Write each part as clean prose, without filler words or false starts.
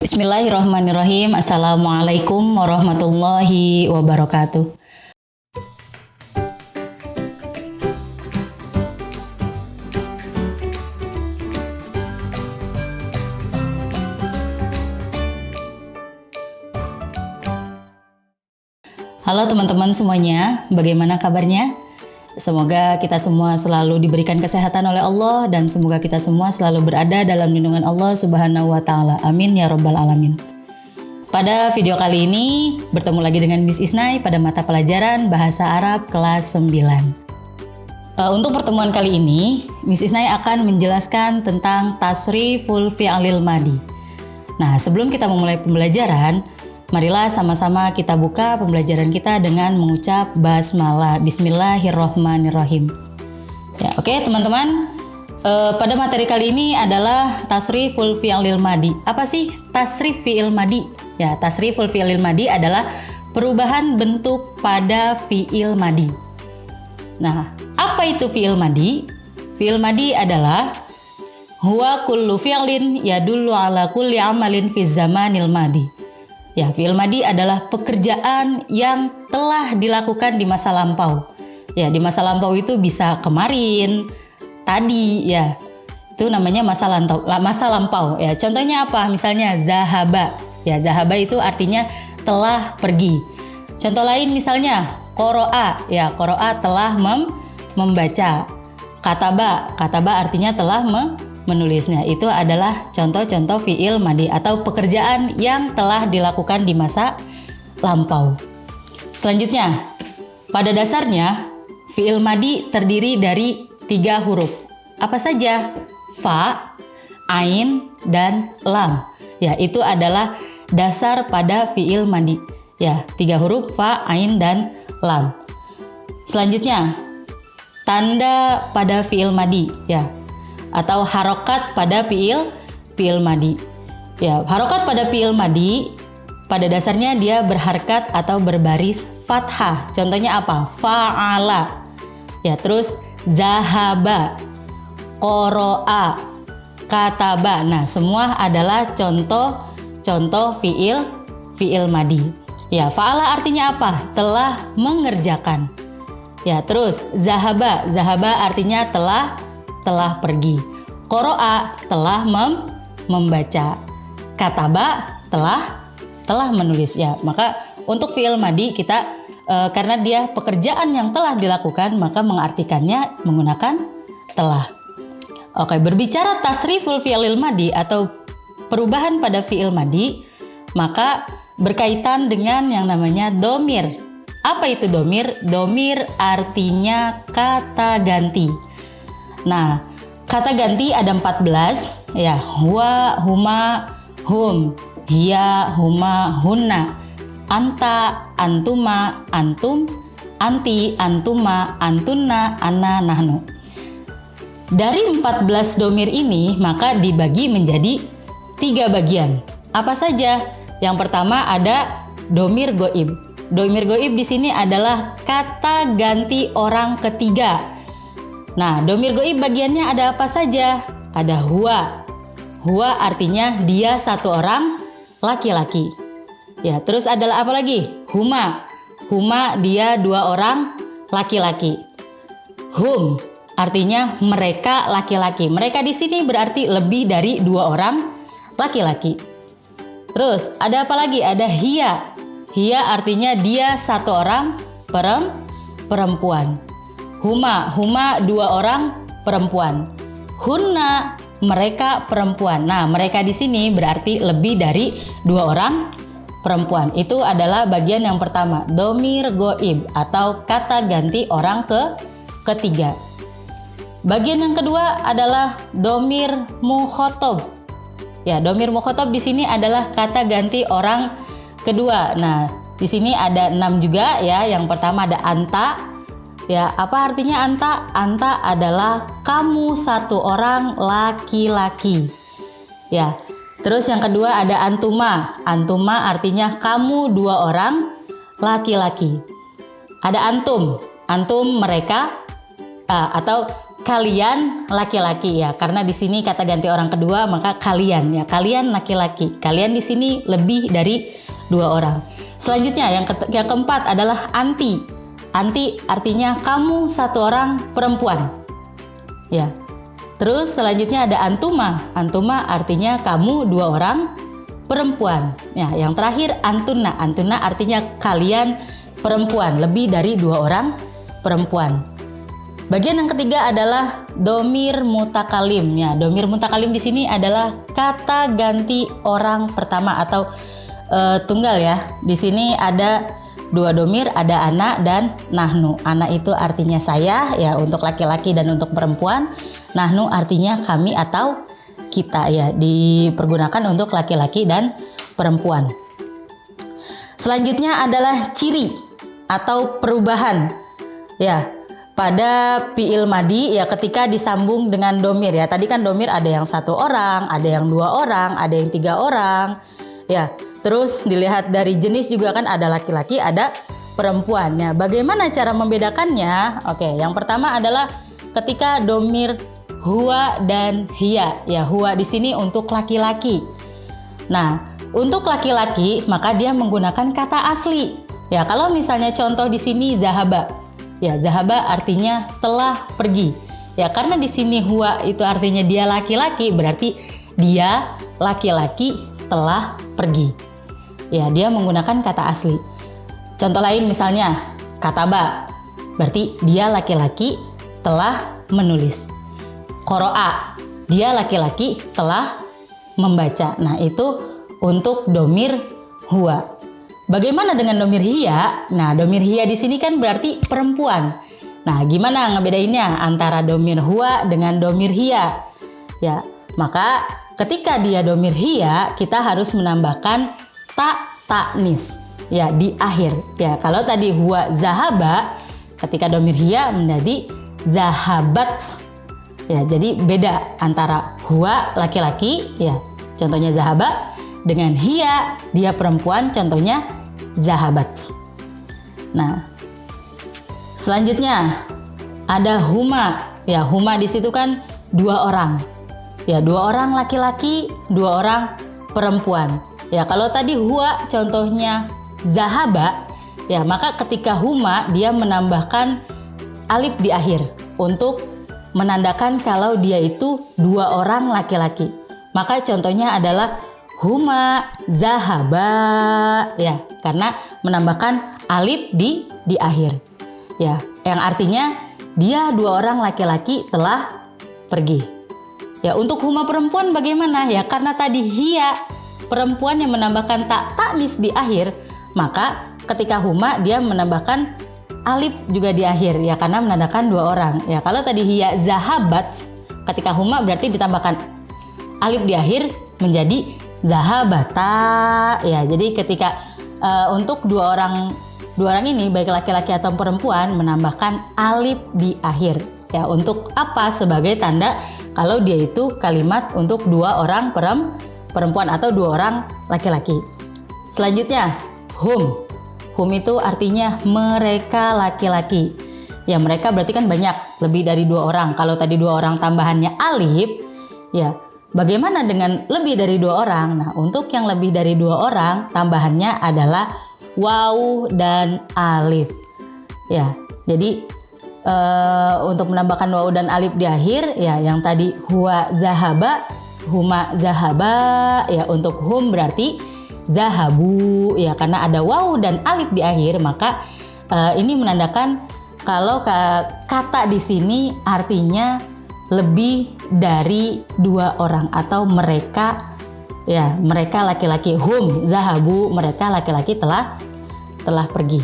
Bismillahirrahmanirrahim. Assalamualaikum warahmatullahi wabarakatuh. Halo teman-teman semuanya, bagaimana kabarnya? Semoga kita semua selalu diberikan kesehatan oleh Allah dan semoga kita semua selalu berada dalam lindungan Allah Subhanahu wa taala. Amin ya rabbal alamin. Pada video kali ini bertemu lagi dengan Miss Isnai pada mata pelajaran Bahasa Arab kelas 9. Untuk pertemuan kali ini, Miss Isnai akan menjelaskan tentang tasriful fi'lil madi. Nah, sebelum kita memulai pembelajaran, marilah sama-sama kita buka pembelajaran kita dengan mengucap basmalah. Bismillahirrahmanirrahim. Ya, oke teman-teman. Pada materi kali ini adalah tasriful fi'lil madi. Apa sih tasrif fi'il madi? Ya, tasriful fi'lil madi adalah perubahan bentuk pada fi'il madi. Nah, apa itu fi'il madi? Fi'il madi adalah huwa kullu fi'lin yadullu ala kulli amalin fi zamanil madi. Ya, fi'il madi adalah pekerjaan yang telah dilakukan di masa lampau. Ya, di masa lampau itu bisa kemarin, tadi, ya. Itu namanya masa lampau. Ya, contohnya apa? Misalnya zahaba. Ya, zahaba itu artinya telah pergi. Contoh lain misalnya qoro'a. Ya, qoro'a telah membaca. Kataba artinya telah menulisnya. Itu adalah contoh-contoh fi'il madi atau pekerjaan yang telah dilakukan di masa lampau. Selanjutnya, pada dasarnya fi'il madi terdiri dari 3 huruf. Apa saja? Fa, ain, dan lam. Ya, itu adalah dasar pada fi'il madi. Ya, 3 huruf fa, ain, dan lam. Selanjutnya, tanda pada fi'il madi. Ya, atau harokat pada fi'il madi. Ya, harokat pada fi'il madi pada dasarnya dia berharkat atau berbaris fathah. Contohnya apa? Fa'ala. Ya, terus zahaba, qoro'a, kataba. Nah, semua adalah contoh fi'il madi. Ya, fa'ala artinya apa? Telah mengerjakan. Ya, terus zahaba artinya telah pergi. Qoro'a telah membaca. Kataba telah menulis. Ya, maka untuk fi'il madi kita karena dia pekerjaan yang telah dilakukan, maka mengartikannya menggunakan telah. Oke, berbicara tasriful fi'lil madi atau perubahan pada fi'il madi, maka berkaitan dengan yang namanya domir. Apa itu domir? Domir artinya kata ganti. Nah, kata ganti ada 14, ya, huwa, huma, hum, hiya, huma, hunna, anta, antuma, antum, anti, antuma, antunna, anna, nahnu. Dari 14 domir ini maka dibagi menjadi 3 bagian. Apa saja? Yang pertama ada domir goib. Domir goib di sini adalah kata ganti orang ketiga. Nah, domir goib bagiannya ada apa saja? Ada huwa. Huwa artinya dia satu orang laki-laki. Ya, terus adalah apa lagi? Huma. Huma dia 2 orang laki-laki. Hum artinya mereka laki-laki. Mereka di sini berarti lebih dari 2 orang laki-laki. Terus ada apa lagi? Ada hiya. Hiya artinya dia 1 orang perempuan. Huma 2 orang perempuan. Hunna mereka perempuan. Nah, mereka di sini berarti lebih dari 2 orang perempuan. Itu adalah bagian yang pertama, domir goib atau kata ganti orang ketiga. Bagian yang kedua adalah domir mukhotob. Ya, domir mukhotob di sini adalah kata ganti orang kedua. Nah, di sini ada 6 juga ya. Yang pertama ada anta. Ya, apa artinya anta? Anta adalah kamu 1 orang laki-laki. Ya. Terus yang kedua ada antuma. Antuma artinya kamu 2 orang laki-laki. Ada antum. Antum mereka atau kalian laki-laki ya, karena di sini kata ganti orang kedua, maka kalian ya, kalian laki-laki. Kalian di sini lebih dari 2 orang. Selanjutnya yang keempat adalah anti. Anti artinya kamu 1 orang perempuan. Ya. Terus selanjutnya ada antuma. Antuma artinya kamu 2 orang perempuan. Ya, yang terakhir antuna. Antuna artinya kalian perempuan, lebih dari 2 orang perempuan. Bagian yang ketiga adalah domir mutakalim. Ya, domir mutakalim di sini adalah kata ganti orang pertama atau tunggal ya. Di sini ada 2 domir, ada ana dan nahnu. Ana itu artinya saya ya untuk laki-laki dan untuk perempuan. Nahnu artinya kami atau kita ya, dipergunakan untuk laki-laki dan perempuan. Selanjutnya adalah ciri atau perubahan ya. Pada fi'il madi ya ketika disambung dengan domir ya. Tadi kan domir ada yang 1 orang, ada yang 2 orang, ada yang 3 orang. Ya, terus dilihat dari jenis juga kan ada laki-laki, ada perempuannya. Bagaimana cara membedakannya? Oke, yang pertama adalah ketika domir huwa dan hiya. Ya, huwa di sini untuk laki-laki. Nah, untuk laki-laki maka dia menggunakan kata asli. Ya, kalau misalnya contoh di sini zahaba. Ya, zahaba artinya telah pergi. Ya, karena di sini huwa itu artinya dia laki-laki, berarti dia laki-laki telah pergi. Ya, dia menggunakan kata asli. Contoh lain misalnya kataba, berarti dia laki-laki telah menulis. Qoro'a, dia laki-laki telah membaca. Nah, itu untuk domir huwa. Bagaimana dengan domir hiya? Nah, domir hiya di sini kan berarti perempuan. Nah, gimana ngebedainnya antara domir huwa dengan domir hiya? Ya, maka ketika dia domir hiya, kita harus menambahkan ta'nis ya di akhir. Ya, kalau tadi huwa zahaba, ketika domir hiya menjadi zahabat. Ya, jadi beda antara huwa laki-laki ya, contohnya zahaba, dengan hiya dia perempuan, contohnya zahabat. Nah, selanjutnya ada huma. Ya, huma di situ kan 2 orang. Ya, 2 orang laki-laki, 2 orang perempuan. Ya, kalau tadi huwa contohnya zahaba, ya maka ketika huma dia menambahkan alif di akhir untuk menandakan kalau dia itu 2 orang laki-laki. Maka contohnya adalah huma zahaba ya, karena menambahkan alif di akhir. Ya, yang artinya dia 2 orang laki-laki telah pergi. Ya, untuk huma perempuan bagaimana? Ya, karena tadi hiya perempuan yang menambahkan ta'nis di akhir, maka ketika huma dia menambahkan alif juga di akhir ya, karena menandakan 2 orang. Ya, kalau tadi hiya zahabat, ketika huma berarti ditambahkan alif di akhir menjadi zahabata ya. Jadi ketika untuk 2 orang ini baik laki-laki atau perempuan menambahkan alif di akhir ya, untuk apa? Sebagai tanda kalau dia itu kalimat untuk 2 orang perempuan atau 2 orang laki-laki. Selanjutnya hum. Hum itu artinya mereka laki-laki. Ya, mereka berarti kan banyak, lebih dari 2 orang. Kalau tadi 2 orang tambahannya alif ya. Bagaimana dengan lebih dari 2 orang? Nah, untuk yang lebih dari 2 orang, tambahannya adalah waw dan alif. Ya, jadi untuk menambahkan waw dan alif di akhir, ya yang tadi huwa zahaba, huma zahaba, ya untuk hum berarti zahabu, ya karena ada waw dan alif di akhir, maka ini menandakan kalau kata di sini artinya lebih dari 2 orang atau mereka ya, mereka laki-laki. Hum zahabu, mereka laki-laki telah pergi.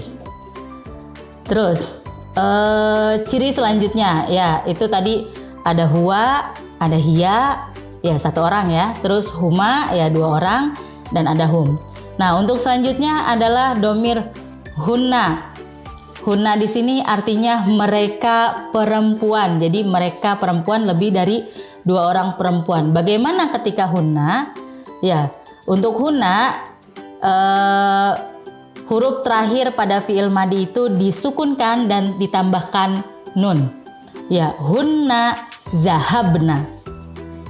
Terus ciri selanjutnya ya itu tadi ada huwa, ada hiya ya 1 orang ya, terus huma ya 2 orang, dan ada hum. Nah, untuk selanjutnya adalah domir hunna. Hunna di sini artinya mereka perempuan. Jadi mereka perempuan, lebih dari 2 orang perempuan. Bagaimana ketika hunna? Ya, untuk hunna huruf terakhir pada fi'il madi itu disukunkan dan ditambahkan nun. Ya, hunna zahabna.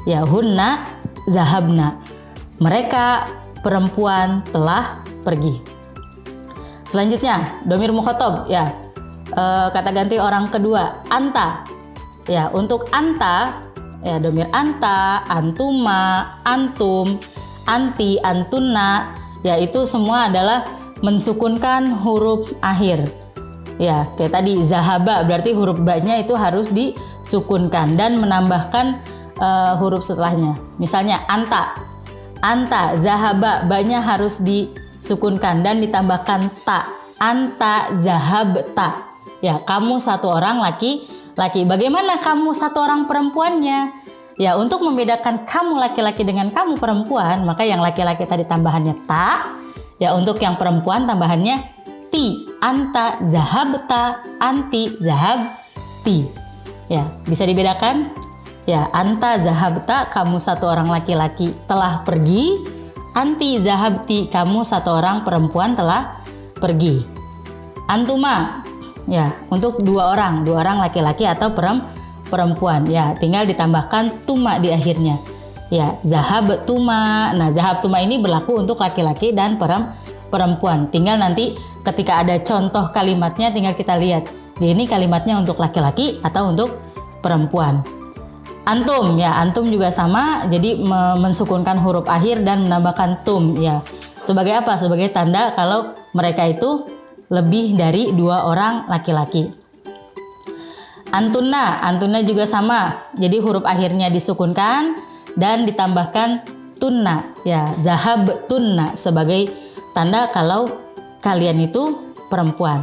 Ya, hunna zahabna. Mereka perempuan telah pergi. Selanjutnya, domir mukhatab, ya. Kata ganti orang kedua, anta. Ya, untuk anta, ya domir anta, antuma, antum, anti, antunna, ya itu semua adalah mensukunkan huruf akhir. Ya, kayak tadi zahaba berarti huruf ba-nya itu harus disukunkan dan menambahkan huruf setelahnya. Misalnya anta, anta, zahaba, ba-nya harus disukunkan dan ditambahkan ta. Anta zahabta. Ya, kamu satu orang laki-laki. Bagaimana kamu satu orang perempuannya? Ya, untuk membedakan kamu laki-laki dengan kamu perempuan, maka yang laki-laki tadi tambahannya ta. Ya, untuk yang perempuan tambahannya ti. Anta zahabta, anti zahabti. Ya, bisa dibedakan? Ya, anta zahabta, kamu satu orang laki-laki telah pergi. Anti zahabti, kamu satu orang perempuan telah pergi. Antuma, ya untuk dua orang laki-laki atau perempuan. Ya, tinggal ditambahkan tuma di akhirnya. Ya, zahab tuma. Nah, zahab tuma ini berlaku untuk laki-laki dan perempuan. Tinggal nanti ketika ada contoh kalimatnya tinggal kita lihat. Ini kalimatnya untuk laki-laki atau untuk perempuan. Antum, ya antum juga sama, jadi mensukunkan huruf akhir dan menambahkan tum, ya. Sebagai apa? Sebagai tanda kalau mereka itu lebih dari dua orang laki-laki. Antunna, antunna juga sama, jadi huruf akhirnya disukunkan dan ditambahkan tunna, ya zahab tunna sebagai tanda kalau kalian itu perempuan.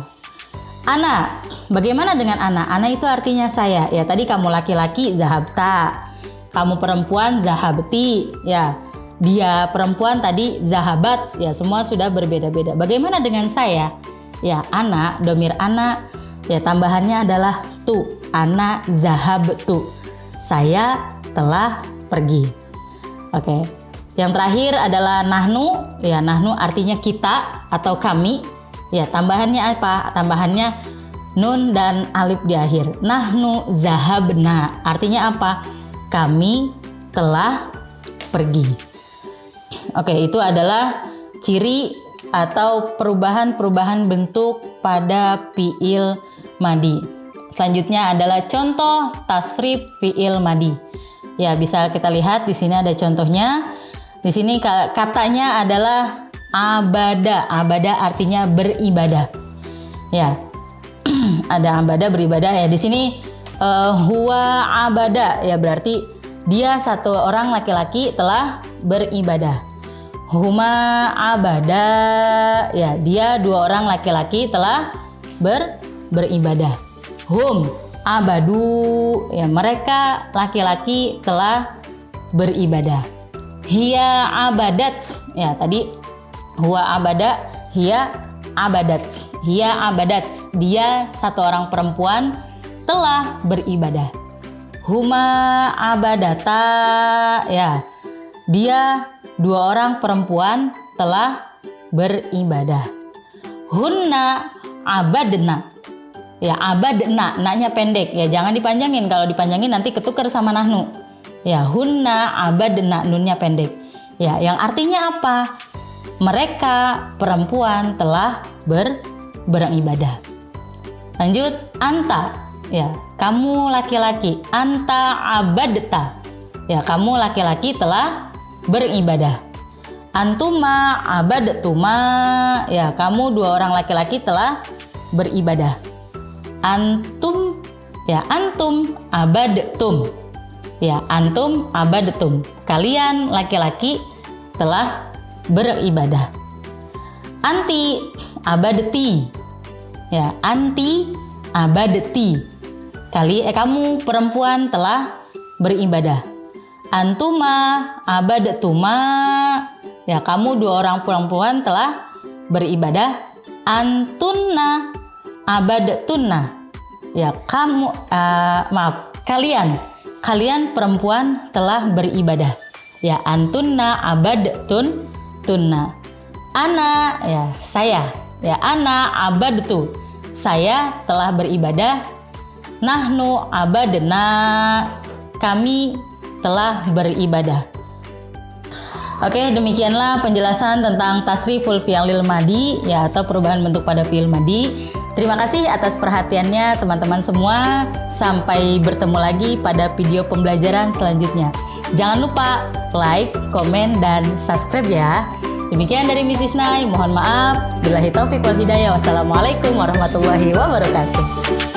Ana, bagaimana dengan ana? Ana itu artinya saya. Ya, tadi kamu laki-laki zahabta, kamu perempuan zahabti. Ya, dia perempuan tadi zahabat. Ya, semua sudah berbeda-beda. Bagaimana dengan saya? Ya, ana, domir ana. Ya, tambahannya adalah tu. Ana zahabtu. Saya telah pergi. Oke. Yang terakhir adalah nahnu. Ya, nahnu artinya kita atau kami. Ya, tambahannya apa? Tambahannya nun dan alif di akhir. Nahnu zahabna. Artinya apa? Kami telah pergi. Oke, itu adalah ciri atau perubahan-perubahan bentuk pada fiil madi. Selanjutnya adalah contoh tasrif fiil madi. Ya, bisa kita lihat di sini ada contohnya. Di sini katanya adalah abada. Abada artinya beribadah. Ya. Ada abada beribadah ya. Di sini huwa abada ya berarti dia satu orang laki-laki telah beribadah. Huma abada ya dia dua orang laki-laki telah beribadah. Hum abadu ya mereka laki-laki telah beribadah. Hiya abadat ya tadi huwa abada, hiya abadat. Hiya abadat, dia satu orang perempuan telah beribadah. Huma abadata, ya dia dua orang perempuan telah beribadah. Hunna abadna, ya abadna, naknya pendek ya jangan dipanjangin, kalau dipanjangin nanti ketukar sama nahnu. Ya hunna abadna, nunnya pendek. Ya yang artinya apa? Mereka perempuan telah beribadah. Lanjut, anta, ya kamu laki-laki. Anta abadta, ya kamu laki-laki telah beribadah. Antuma abadtuma, ya kamu dua orang laki-laki telah beribadah. Antum, ya antum abadtum, ya antum abadtum, kalian laki-laki telah beribadah. Anti abadti, ya anti abadti, kamu perempuan telah beribadah. Antuma abadtuma, ya kamu dua orang perempuan telah beribadah. Antunna abadtunna, ya kamu kalian perempuan telah beribadah. Ya antunna abadtunna. Ana, ya saya. Ya ana abadtu, saya telah beribadah. Nahnu abadna, kami telah beribadah. Oke, demikianlah penjelasan tentang tasriful fi'lil madi ya, atau perubahan bentuk pada fi'il madi. Terima kasih atas perhatiannya teman-teman semua. Sampai bertemu lagi pada video pembelajaran selanjutnya. Jangan lupa like, komen, dan subscribe ya. Demikian dari Miss Isnai, mohon maaf. Billahi taufiq wal hidayah. Wassalamualaikum warahmatullahi wabarakatuh.